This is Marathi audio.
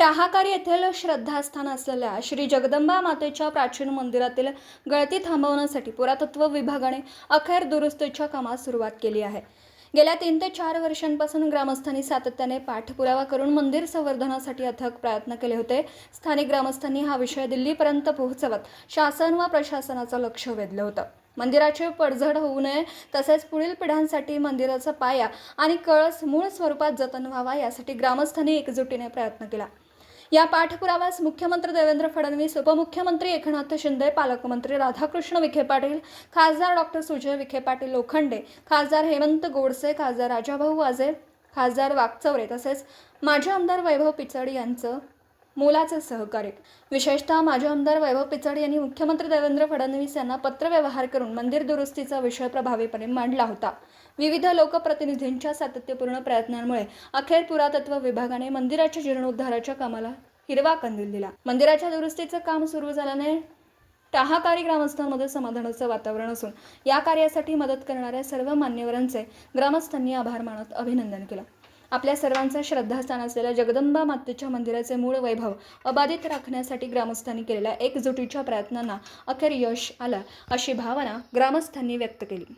टाहाकारी येथील श्रद्धास्थान असलेल्या श्री जगदंबा मातेच्या प्राचीन मंदिरातील गळती थांबवण्यासाठी पुरातत्व विभागाने अखेर दुरुस्तीच्या कामास सुरुवात केली आहे। गेल्या 3 ते 4 वर्षांपासून ग्रामस्थांनी सातत्याने पाठपुरावा करून मंदिर संवर्धनासाठी अथक प्रयत्न केले होते। स्थानिक ग्रामस्थांनी हा विषय दिल्लीपर्यंत पोहोचवत शासन व प्रशासनाचं लक्ष वेधलं होतं। मंदिराची पडझड होऊ नये तसेच पुढील पिढ्यांसाठी मंदिराचा पाया आणि कळस मूळ स्वरूपात जतन व्हावा यासाठी ग्रामस्थांनी एकजुटीने प्रयत्न केला। या पाठपुराव्यास मुख्यमंत्री देवेंद्र फडणवीस, उपमुख्यमंत्री एकनाथ शिंदे, पालकमंत्री राधाकृष्ण विखे पाटील, खासदार डॉ. सुजय विखे पाटील लोखंडे, खासदार हेमंत गोडसे, खासदार राजाभाऊ वाजे, खासदार वाकचौरे तसेच माजी आमदार वैभव पिचड यांचं मोलाचे सहकार्य। विशेषतः माजी आमदार वैभव पिचड यांनी मुख्यमंत्री देवेंद्र फडणवीस यांना पत्रव्यवहार करून मंदिर दुरुस्तीचा विषय प्रभावीपणे मांडला होता। विविध लोकप्रतिनिधींच्या सातत्यपूर्ण प्रयत्नांमुळे अखेर पुरातत्व विभागाने मंदिराच्या जीर्णोद्धाराच्या कामाला हिरवा कंदील दिला। मंदिराच्या दुरुस्तीचे काम सुरू झाल्याने टाहाकारी ग्रामस्थांमध्ये समाधानाचं वातावरण असून या कार्यासाठी मदत करणाऱ्या सर्व मान्यवरांचे ग्रामस्थांनी आभार मानत अभिनंदन केलं। आपल्या सर्वांचं श्रद्धास्थान असलेल्या जगदंबा मातेच्या मंदिराचे मूळ वैभव अबाधित राखण्यासाठी ग्रामस्थांनी केलेल्या एकजुटीच्या प्रयत्नांना अखेर यश आलं अशी भावना ग्रामस्थांनी व्यक्त केली।